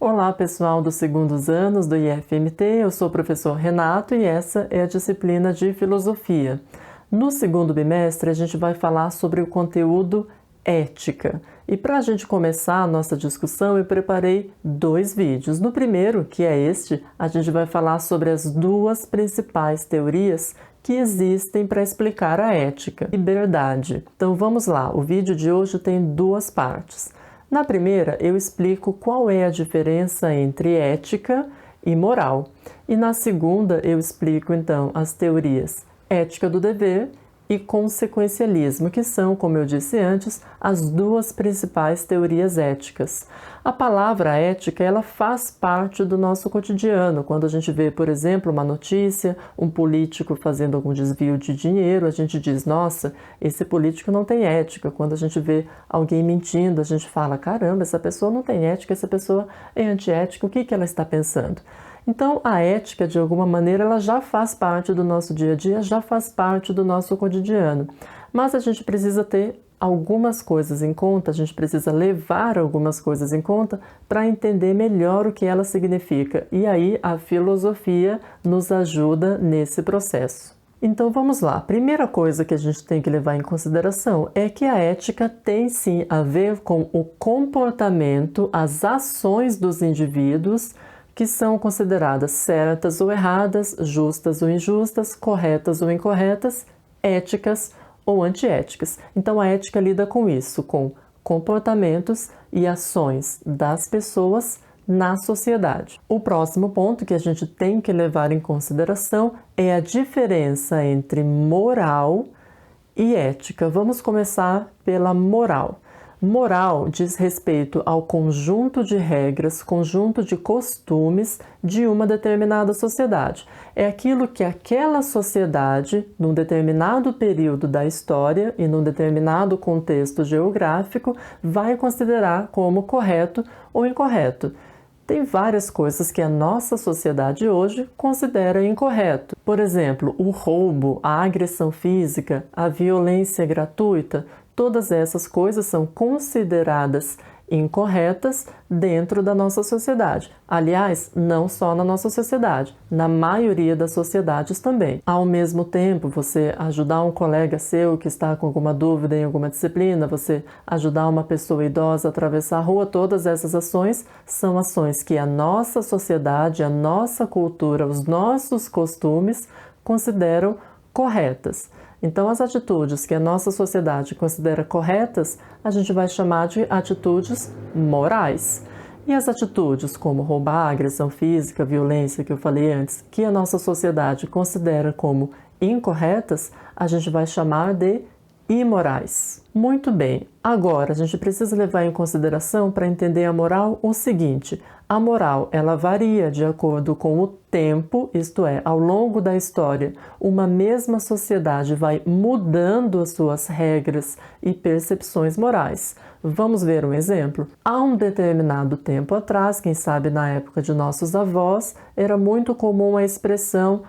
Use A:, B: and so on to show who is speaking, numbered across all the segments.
A: Olá, pessoal dos segundos anos do IFMT, eu sou o professor Renato e essa é a disciplina de Filosofia. No segundo bimestre, a gente vai falar sobre o conteúdo ética. E para a gente começar a nossa discussão, eu preparei 2 vídeos. No primeiro, que é este, a gente vai falar sobre as 2 principais teorias que existem para explicar a ética. Liberdade. Então vamos lá, o vídeo de hoje tem 2 partes. Na primeira, eu explico qual é a diferença entre ética e moral. E na segunda, eu explico, então, as teorias ética do dever e consequencialismo, que são, como eu disse antes, as 2 principais teorias éticas. A palavra ética, ela faz parte do nosso cotidiano. Quando a gente vê, por exemplo, uma notícia, um político fazendo algum desvio de dinheiro, a gente diz, nossa, esse político não tem ética. Quando a gente vê alguém mentindo, a gente fala, caramba, essa pessoa não tem ética, essa pessoa é antiética, o que ela está pensando? Então, a ética, de alguma maneira, ela já faz parte do nosso dia a dia, já faz parte do nosso cotidiano. Mas a gente precisa ter algumas coisas em conta, a gente precisa levar algumas coisas em conta para entender melhor o que ela significa. E aí, a filosofia nos ajuda nesse processo. Então, vamos lá. A primeira coisa que a gente tem que levar em consideração é que a ética tem sim a ver com o comportamento, as ações dos indivíduos, que são consideradas certas ou erradas, justas ou injustas, corretas ou incorretas, éticas ou antiéticas. Então a ética lida com isso, com comportamentos e ações das pessoas na sociedade. O próximo ponto que a gente tem que levar em consideração é a diferença entre moral e ética. Vamos começar pela moral. Moral diz respeito ao conjunto de regras, conjunto de costumes de uma determinada sociedade. É aquilo que aquela sociedade, num determinado período da história e num determinado contexto geográfico, vai considerar como correto ou incorreto. Tem várias coisas que a nossa sociedade hoje considera incorreto. Por exemplo, o roubo, a agressão física, a violência gratuita. Todas essas coisas são consideradas incorretas dentro da nossa sociedade. Aliás, não só na nossa sociedade, na maioria das sociedades também. Ao mesmo tempo, você ajudar um colega seu que está com alguma dúvida em alguma disciplina, você ajudar uma pessoa idosa a atravessar a rua, todas essas ações são ações que a nossa sociedade, a nossa cultura, os nossos costumes consideram corretas. Então, as atitudes que a nossa sociedade considera corretas, a gente vai chamar de atitudes morais. E as atitudes como roubar, agressão física, violência, que eu falei antes, que a nossa sociedade considera como incorretas, a gente vai chamar de imorais. Muito bem, agora a gente precisa levar em consideração para entender a moral o seguinte: a moral ela varia de acordo com o tempo, isto é, ao longo da história, uma mesma sociedade vai mudando as suas regras e percepções morais. Vamos ver um exemplo? Há um determinado tempo atrás, quem sabe na época de nossos avós, era muito comum a expressão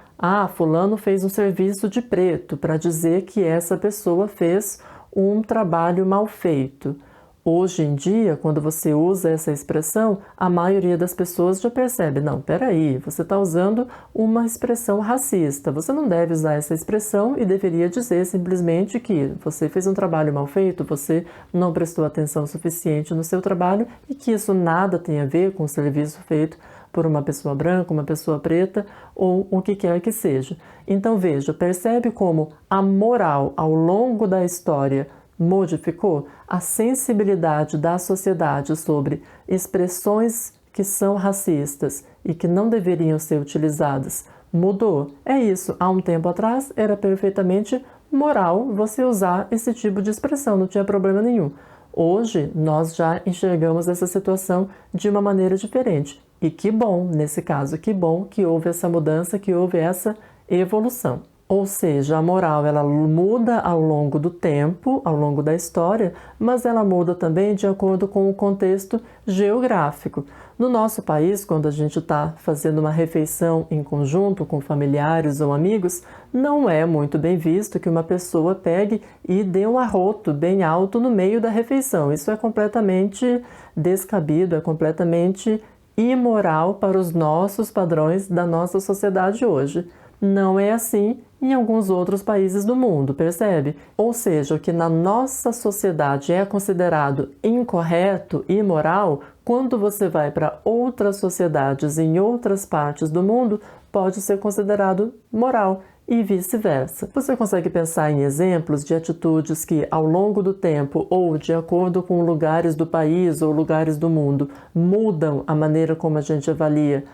A: fulano fez um serviço de preto, para dizer que essa pessoa fez um trabalho mal feito. Hoje em dia, quando você usa essa expressão, a maioria das pessoas já percebe, não, peraí, você está usando uma expressão racista, você não deve usar essa expressão e deveria dizer simplesmente que você fez um trabalho mal feito, você não prestou atenção suficiente no seu trabalho e que isso nada tem a ver com o serviço feito por uma pessoa branca, uma pessoa preta ou o que quer que seja. Então veja, percebe como a moral ao longo da história modificou? A sensibilidade da sociedade sobre expressões que são racistas e que não deveriam ser utilizadas mudou. É isso, há um tempo atrás era perfeitamente moral você usar esse tipo de expressão, não tinha problema nenhum. Hoje nós já enxergamos essa situação de uma maneira diferente. E que bom, nesse caso, que bom que houve essa mudança, que houve essa evolução. Ou seja, a moral ela muda ao longo do tempo, ao longo da história, mas ela muda também de acordo com o contexto geográfico. No nosso país, quando a gente está fazendo uma refeição em conjunto com familiares ou amigos, não é muito bem visto que uma pessoa pegue e dê um arroto bem alto no meio da refeição. Isso é completamente descabido, é completamente imoral para os nossos padrões da nossa sociedade hoje. Não é assim em alguns outros países do mundo, percebe? Ou seja, o que na nossa sociedade é considerado incorreto, imoral, quando você vai para outras sociedades em outras partes do mundo, pode ser considerado moral e vice-versa. Você consegue pensar em exemplos de atitudes que, ao longo do tempo ou de acordo com lugares do país ou lugares do mundo, mudam a maneira como a gente avalia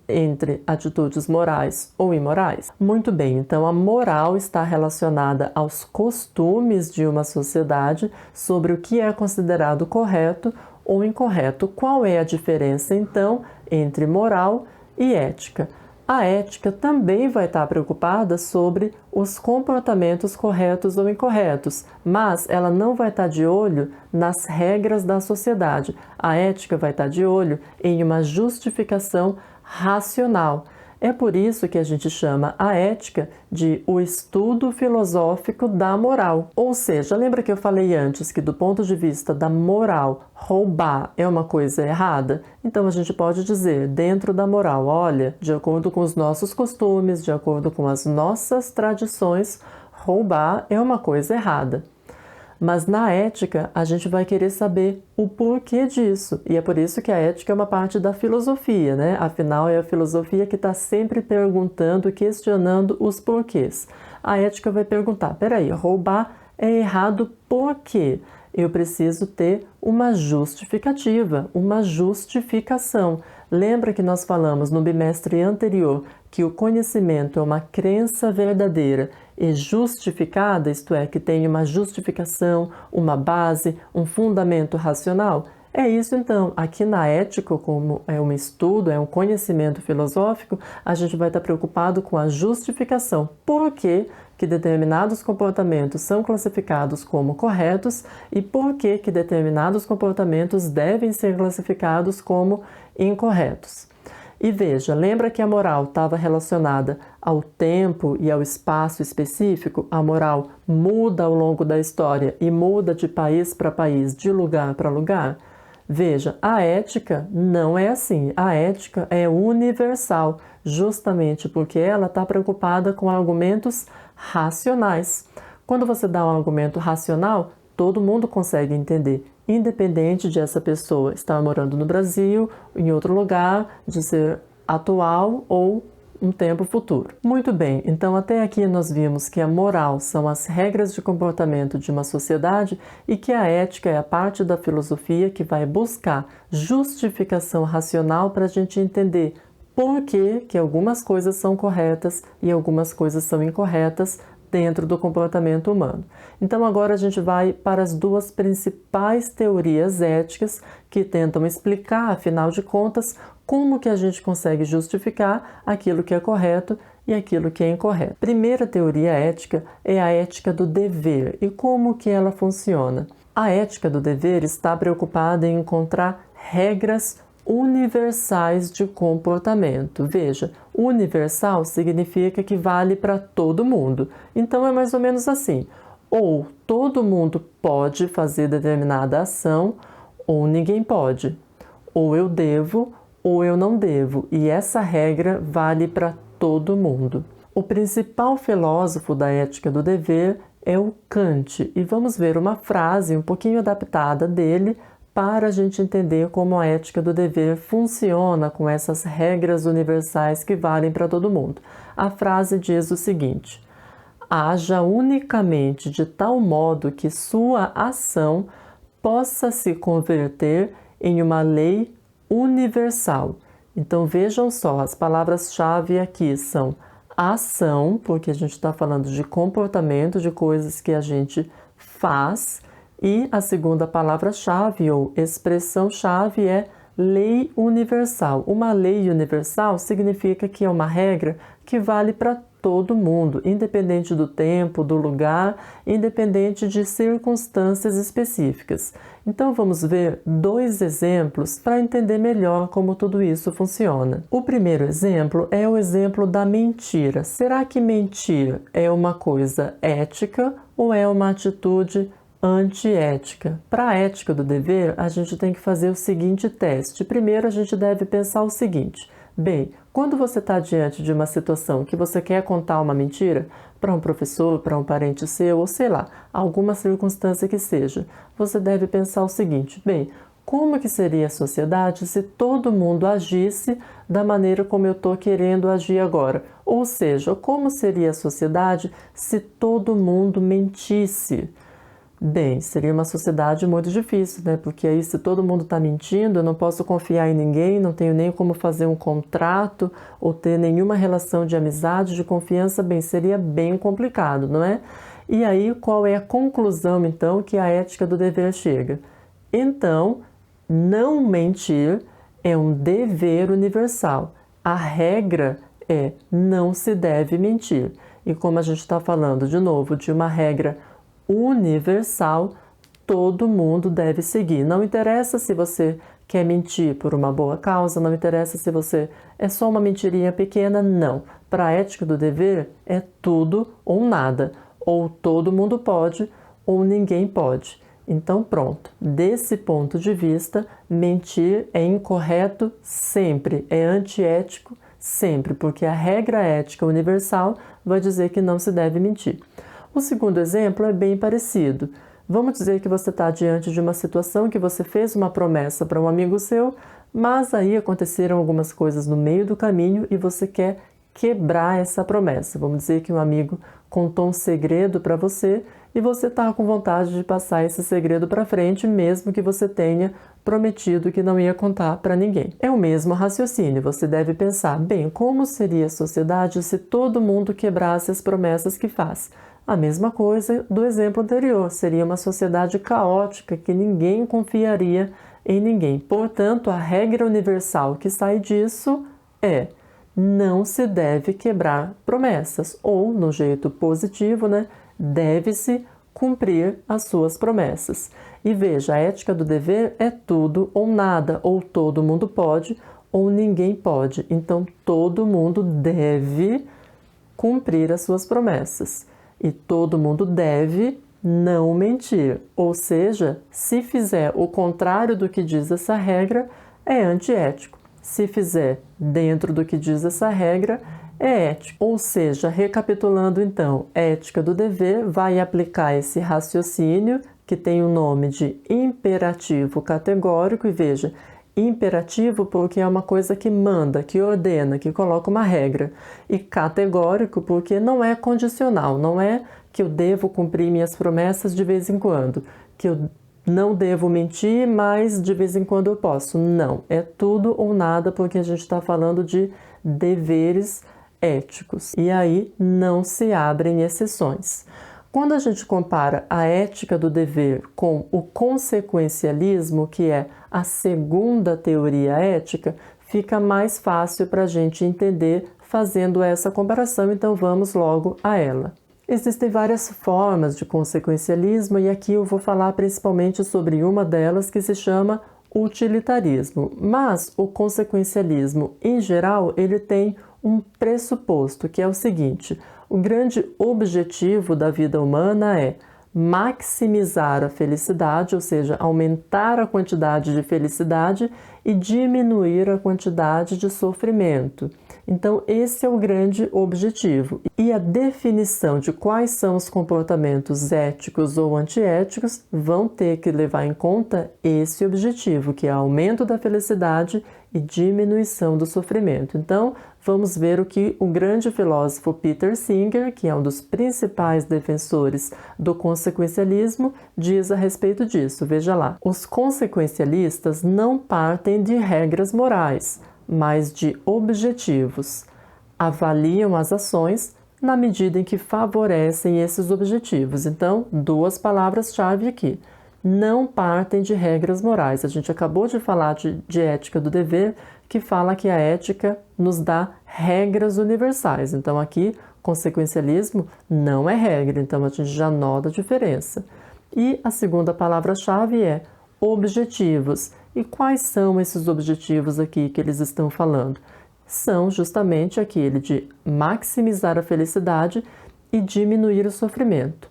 A: entre atitudes morais ou imorais? Muito bem, então a moral está relacionada aos costumes de uma sociedade sobre o que é considerado correto ou incorreto. Qual é a diferença, então, entre moral e ética? A ética também vai estar preocupada sobre os comportamentos corretos ou incorretos, mas ela não vai estar de olho nas regras da sociedade. A ética vai estar de olho em uma justificação racional. É por isso que a gente chama a ética de o estudo filosófico da moral. Ou seja, lembra que eu falei antes que do ponto de vista da moral, roubar é uma coisa errada? Então a gente pode dizer, dentro da moral, olha, de acordo com os nossos costumes, de acordo com as nossas tradições, roubar é uma coisa errada. Mas na ética, a gente vai querer saber o porquê disso. E é por isso que a ética é uma parte da filosofia, né? Afinal, é a filosofia que está sempre perguntando, questionando os porquês. A ética vai perguntar, peraí, roubar é errado por quê? Eu preciso ter uma justificativa, uma justificação. Lembra que nós falamos no bimestre anterior que o conhecimento é uma crença verdadeira e justificada, isto é, que tem uma justificação, uma base, um fundamento racional? É isso então, aqui na ética, como é um estudo, é um conhecimento filosófico, a gente vai estar preocupado com a justificação. Por que determinados comportamentos são classificados como corretos e por que determinados comportamentos devem ser classificados como incorretos. E veja, lembra que a moral estava relacionada ao tempo e ao espaço específico? A moral muda ao longo da história e muda de país para país, de lugar para lugar? Veja, a ética não é assim. A ética é universal, justamente porque ela está preocupada com argumentos racionais. Quando você dá um argumento racional, todo mundo consegue entender, independente de essa pessoa estar morando no Brasil, em outro lugar, de ser atual ou um tempo futuro. Muito bem, então até aqui nós vimos que a moral são as regras de comportamento de uma sociedade e que a ética é a parte da filosofia que vai buscar justificação racional para a gente entender por que algumas coisas são corretas e algumas coisas são incorretas dentro do comportamento humano. Então agora a gente vai para as duas principais teorias éticas que tentam explicar, afinal de contas, como que a gente consegue justificar aquilo que é correto e aquilo que é incorreto. Primeira teoria ética é a ética do dever. E como que ela funciona? A ética do dever está preocupada em encontrar regras universais de comportamento. Veja, universal significa que vale para todo mundo. Então é mais ou menos assim: ou todo mundo pode fazer determinada ação, ou ninguém pode. Ou eu devo, ou eu não devo. E essa regra vale para todo mundo. O principal filósofo da ética do dever é o Kant. E vamos ver uma frase um pouquinho adaptada dele para a gente entender como a ética do dever funciona com essas regras universais que valem para todo mundo. A frase diz o seguinte: haja unicamente de tal modo que sua ação possa se converter em uma lei universal. Então vejam só, as palavras-chave aqui são ação, porque a gente está falando de comportamento, de coisas que a gente faz, e a segunda palavra-chave ou expressão-chave é lei universal. Uma lei universal significa que é uma regra que vale para todo mundo, independente do tempo, do lugar, independente de circunstâncias específicas. Então vamos ver dois exemplos para entender melhor como tudo isso funciona. O primeiro exemplo é o exemplo da mentira. Será que mentir é uma coisa ética ou é uma atitude antiética. Para a ética do dever, a gente tem que fazer o seguinte teste. Primeiro, a gente deve pensar o seguinte: bem, quando você está diante de uma situação que você quer contar uma mentira para um professor, para um parente seu, ou sei lá, alguma circunstância que seja, você deve pensar o seguinte: bem, como que seria a sociedade se todo mundo agisse da maneira como eu estou querendo agir agora? Ou seja, como seria a sociedade se todo mundo mentisse? Bem, seria uma sociedade muito difícil, né? Porque aí, se todo mundo está mentindo, eu não posso confiar em ninguém, não tenho nem como fazer um contrato ou ter nenhuma relação de amizade, de confiança. Bem, seria bem complicado, não é? E aí, qual é a conclusão, então, que a ética do dever chega? Então, não mentir é um dever universal. A regra é não se deve mentir. E como a gente está falando, de novo, de uma regra universal, todo mundo deve seguir. Não interessa se você quer mentir por uma boa causa, não interessa se você é só uma mentirinha pequena, não. Para a ética do dever é tudo ou nada. Ou todo mundo pode, ou ninguém pode. Então pronto, desse ponto de vista, mentir é incorreto sempre, é antiético sempre, porque a regra ética universal vai dizer que não se deve mentir. O segundo exemplo é bem parecido. Vamos dizer que você está diante de uma situação que você fez uma promessa para um amigo seu, mas aí aconteceram algumas coisas no meio do caminho e você quer quebrar essa promessa. Vamos dizer que um amigo contou um segredo para você e você está com vontade de passar esse segredo para frente, mesmo que você tenha prometido que não ia contar para ninguém. É o mesmo raciocínio, você deve pensar, bem, como seria a sociedade se todo mundo quebrasse as promessas que faz? A mesma coisa do exemplo anterior, seria uma sociedade caótica que ninguém confiaria em ninguém. Portanto, a regra universal que sai disso é: não se deve quebrar promessas, ou, no jeito positivo, né, deve-se cumprir as suas promessas. E veja, a ética do dever é tudo ou nada, ou todo mundo pode, ou ninguém pode. Então, todo mundo deve cumprir as suas promessas. E todo mundo deve não mentir. Ou seja, se fizer o contrário do que diz essa regra, é antiético. Se fizer dentro do que diz essa regra, é ético. Ou seja, recapitulando então, ética do dever vai aplicar esse raciocínio que tem o nome de imperativo categórico. E veja, imperativo porque é uma coisa que manda, que ordena, que coloca uma regra. E categórico porque não é condicional, não é que eu devo cumprir minhas promessas de vez em quando, que eu não devo mentir, mas de vez em quando eu posso. Não, é tudo ou nada porque a gente está falando de deveres éticos. E aí não se abrem exceções. Quando a gente compara a ética do dever com o consequencialismo, que é a segunda teoria ética, fica mais fácil para a gente entender fazendo essa comparação, então vamos logo a ela. Existem várias formas de consequencialismo e aqui eu vou falar principalmente sobre uma delas que se chama utilitarismo. Mas o consequencialismo, em geral, ele tem um pressuposto, que é o seguinte: o grande objetivo da vida humana é maximizar a felicidade, ou seja, aumentar a quantidade de felicidade e diminuir a quantidade de sofrimento. Então, esse é o grande objetivo. E a definição de quais são os comportamentos éticos ou antiéticos vão ter que levar em conta esse objetivo, que é aumento da felicidade e diminuição do sofrimento. Então, vamos ver o que o grande filósofo Peter Singer, que é um dos principais defensores do consequencialismo, diz a respeito disso. Veja lá. Os consequencialistas não partem de regras morais, mas de objetivos. Avaliam as ações na medida em que favorecem esses objetivos. Então, duas palavras-chave aqui. Não partem de regras morais. A gente acabou de falar de ética do dever, que fala que a ética nos dá regras universais. Então, aqui, consequencialismo não é regra. Então, a gente já nota a diferença. E a segunda palavra-chave é objetivos. E quais são esses objetivos aqui que eles estão falando? São justamente aquele de maximizar a felicidade e diminuir o sofrimento.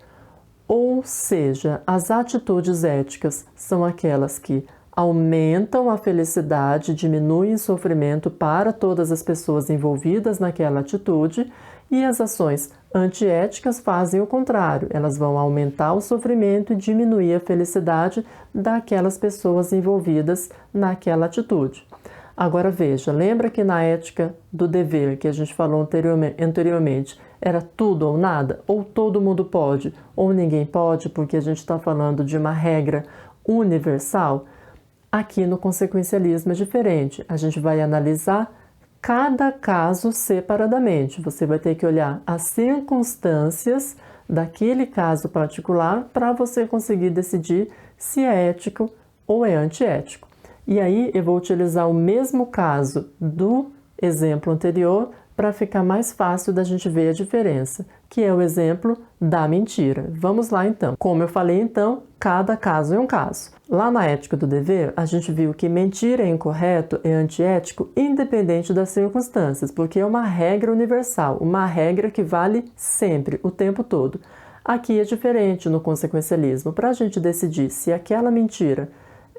A: Ou seja, as atitudes éticas são aquelas que aumentam a felicidade, diminuem o sofrimento para todas as pessoas envolvidas naquela atitude, e as ações antiéticas fazem o contrário, elas vão aumentar o sofrimento e diminuir a felicidade daquelas pessoas envolvidas naquela atitude. Agora veja, lembra que na ética do dever que a gente falou anteriormente, era tudo ou nada? Ou todo mundo pode, ou ninguém pode, porque a gente está falando de uma regra universal? Aqui no consequencialismo é diferente, a gente vai analisar cada caso separadamente. Você vai ter que olhar as circunstâncias daquele caso particular para você conseguir decidir se é ético ou é antiético. E aí eu vou utilizar o mesmo caso do exemplo anterior para ficar mais fácil da gente ver a diferença, que é o exemplo da mentira. Vamos lá então. Como eu falei então, cada caso é um caso. Lá na ética do dever, a gente viu que mentir é incorreto, é antiético, independente das circunstâncias, porque é uma regra universal, uma regra que vale sempre, o tempo todo. Aqui é diferente no consequencialismo. Para a gente decidir se aquela mentira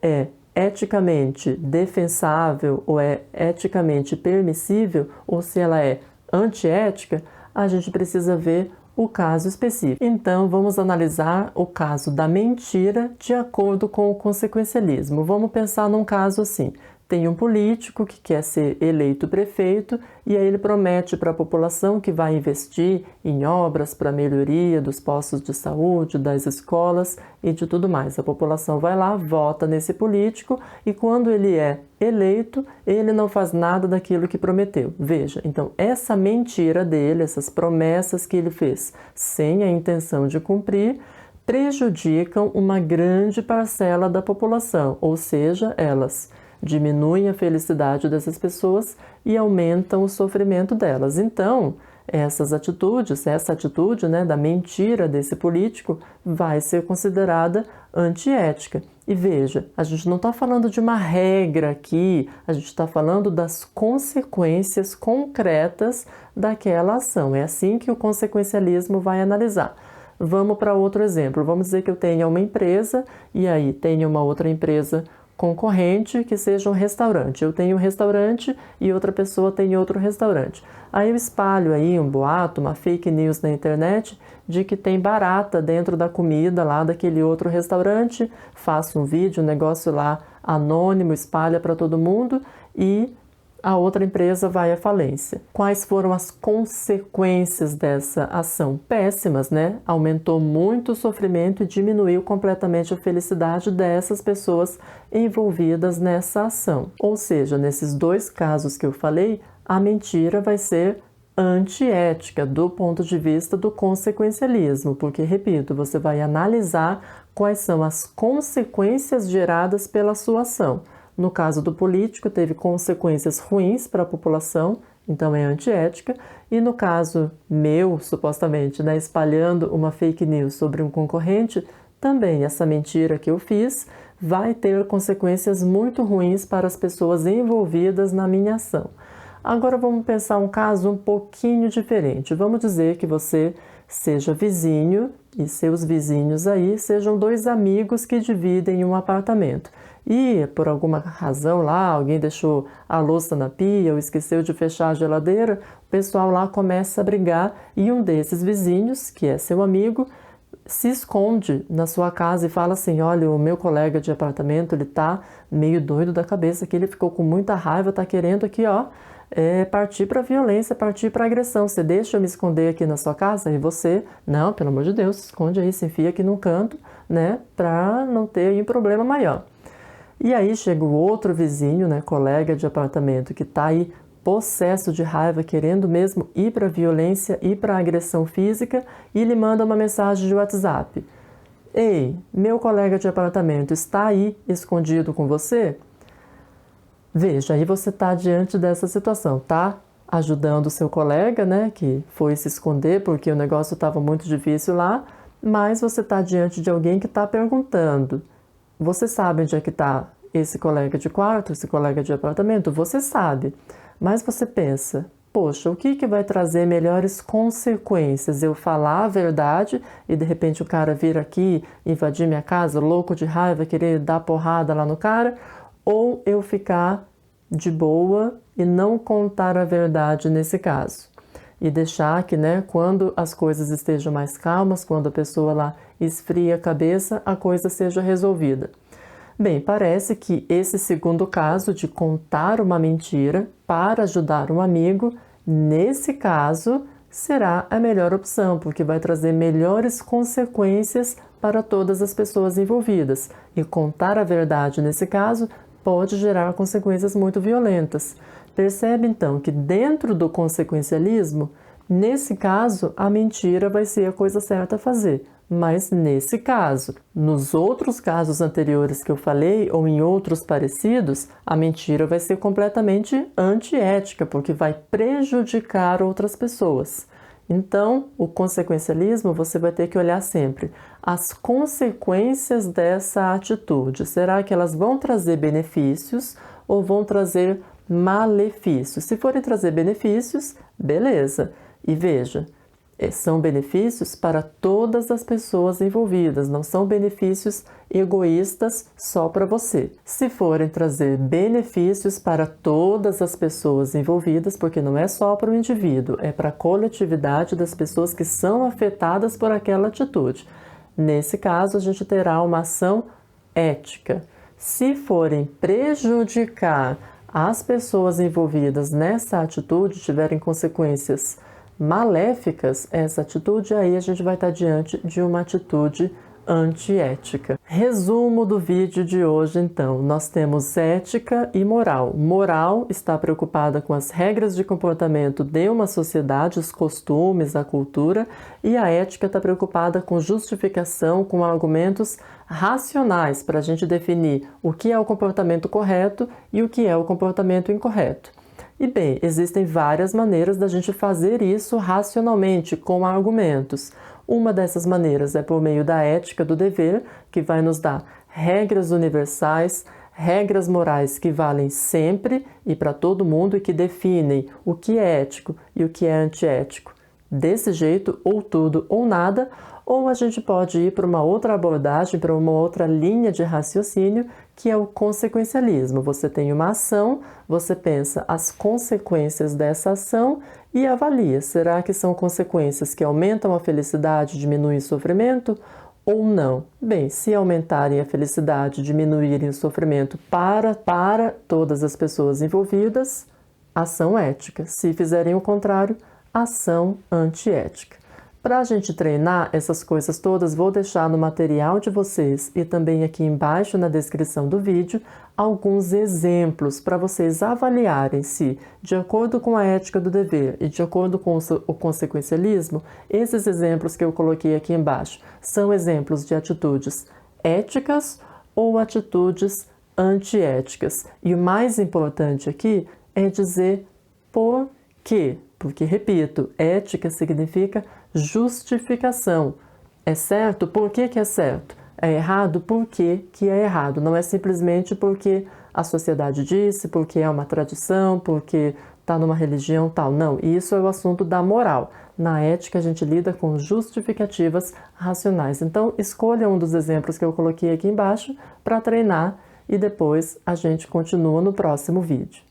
A: é eticamente defensável ou é eticamente permissível ou se ela é antiética, a gente precisa ver o caso específico. Então, vamos analisar o caso da mentira de acordo com o consequencialismo. Vamos pensar num caso assim. Tem um político que quer ser eleito prefeito e aí ele promete para a população que vai investir em obras para melhoria dos postos de saúde, das escolas e de tudo mais. A população vai lá, vota nesse político e quando ele é eleito, ele não faz nada daquilo que prometeu. Veja, então essa mentira dele, essas promessas que ele fez sem a intenção de cumprir, prejudicam uma grande parcela da população, ou seja, elas diminuem a felicidade dessas pessoas e aumentam o sofrimento delas. Então, essa atitude, né, da mentira desse político vai ser considerada antiética. E veja, a gente não está falando de uma regra aqui, a gente está falando das consequências concretas daquela ação. É assim que o consequencialismo vai analisar. Vamos para outro exemplo. Vamos dizer que eu tenha uma empresa e aí tenho uma outra empresa concorrente que seja um restaurante. Eu tenho um restaurante e outra pessoa tem outro restaurante. Aí eu espalho aí um boato, uma fake news na internet de que tem barata dentro da comida lá daquele outro restaurante, faço um vídeo, um negócio lá anônimo, espalha para todo mundo e a outra empresa vai à falência. Quais foram as consequências dessa ação? Péssimas, né? Aumentou muito o sofrimento e diminuiu completamente a felicidade dessas pessoas envolvidas nessa ação. Ou seja, nesses dois casos que eu falei, a mentira vai ser antiética do ponto de vista do consequencialismo, porque, repito, você vai analisar quais são as consequências geradas pela sua ação. No caso do político, teve consequências ruins para a população, então é antiética. E no caso meu, supostamente, né, espalhando uma fake news sobre um concorrente, também essa mentira que eu fiz vai ter consequências muito ruins para as pessoas envolvidas na minha ação. Agora vamos pensar um caso um pouquinho diferente. Vamos dizer que você seja vizinho e seus vizinhos aí sejam dois amigos que dividem um apartamento. E, por alguma razão lá, alguém deixou a louça na pia ou esqueceu de fechar a geladeira, o pessoal lá começa a brigar e um desses vizinhos, que é seu amigo, se esconde na sua casa e fala assim: olha, o meu colega de apartamento, ele tá meio doido da cabeça, que ele ficou com muita raiva, tá querendo aqui, ó, partir para violência, partir para agressão. Você deixa eu me esconder aqui na sua casa? E você, não, pelo amor de Deus, se esconde aí, se enfia aqui num canto, né, para não ter aí um problema maior. E aí chega o outro vizinho, né, colega de apartamento, que está aí possesso de raiva, querendo mesmo ir para a violência, ir para a agressão física, e lhe manda uma mensagem de WhatsApp: ei, meu colega de apartamento está aí escondido com você? Veja, aí você está diante dessa situação, tá ajudando o seu colega, né, que foi se esconder porque o negócio estava muito difícil lá, mas você está diante de alguém que está perguntando: você sabe onde é que está esse colega de quarto, esse colega de apartamento? Você sabe, mas você pensa: poxa, o que vai trazer melhores consequências? Eu falar a verdade e de repente o cara vir aqui invadir minha casa, louco de raiva, querer dar porrada lá no cara, ou eu ficar de boa e não contar a verdade nesse caso? E deixar que, quando as coisas estejam mais calmas, quando a pessoa lá esfria a cabeça, a coisa seja resolvida. Bem, parece que esse segundo caso de contar uma mentira para ajudar um amigo, nesse caso, será a melhor opção, porque vai trazer melhores consequências para todas as pessoas envolvidas. E contar a verdade, nesse caso, pode gerar consequências muito violentas. Percebe, então, que dentro do consequencialismo, nesse caso, a mentira vai ser a coisa certa a fazer. Mas nesse caso, nos outros casos anteriores que eu falei, ou em outros parecidos, a mentira vai ser completamente antiética, porque vai prejudicar outras pessoas. Então, o consequencialismo, você vai ter que olhar sempre as consequências dessa atitude. Será que elas vão trazer benefícios ou vão trazer malefícios? Se forem trazer benefícios, beleza. E veja, são benefícios para todas as pessoas envolvidas, não são benefícios egoístas só para você. Se forem trazer benefícios para todas as pessoas envolvidas, porque não é só para o indivíduo, é para a coletividade das pessoas que são afetadas por aquela atitude. Nesse caso, a gente terá uma ação ética. Se forem prejudicar as pessoas envolvidas nessa atitude, tiverem consequências maléficas, essa atitude, aí a gente vai estar diante de uma atitude antiética. Resumo do vídeo de hoje, então. Nós temos ética e moral. Moral está preocupada com as regras de comportamento de uma sociedade, os costumes, a cultura, e a ética está preocupada com justificação, com argumentos racionais para a gente definir o que é o comportamento correto e o que é o comportamento incorreto. E bem, existem várias maneiras da gente fazer isso racionalmente, com argumentos. Uma dessas maneiras é por meio da ética do dever, que vai nos dar regras universais, regras morais que valem sempre e para todo mundo e que definem o que é ético e o que é antiético. Desse jeito, ou tudo ou nada, ou a gente pode ir para uma outra abordagem, para uma outra linha de raciocínio, que é o consequencialismo. Você tem uma ação, você pensa as consequências dessa ação e avalia. Será que são consequências que aumentam a felicidade, diminuem o sofrimento ou não? Bem, se aumentarem a felicidade, diminuírem o sofrimento para todas as pessoas envolvidas, ação ética. Se fizerem o contrário, ação antiética. Para a gente treinar essas coisas todas, vou deixar no material de vocês e também aqui embaixo na descrição do vídeo alguns exemplos para vocês avaliarem se, de acordo com a ética do dever e de acordo com o consequencialismo, esses exemplos que eu coloquei aqui embaixo são exemplos de atitudes éticas ou atitudes antiéticas. E o mais importante aqui é dizer por quê. Porque, repito, ética significa justificação. É certo? Por que é certo? É errado? Por que é errado? Não é simplesmente porque a sociedade disse, porque é uma tradição, porque está numa religião tal. Não, isso é o assunto da moral. Na ética, a gente lida com justificativas racionais. Então, escolha um dos exemplos que eu coloquei aqui embaixo para treinar e depois a gente continua no próximo vídeo.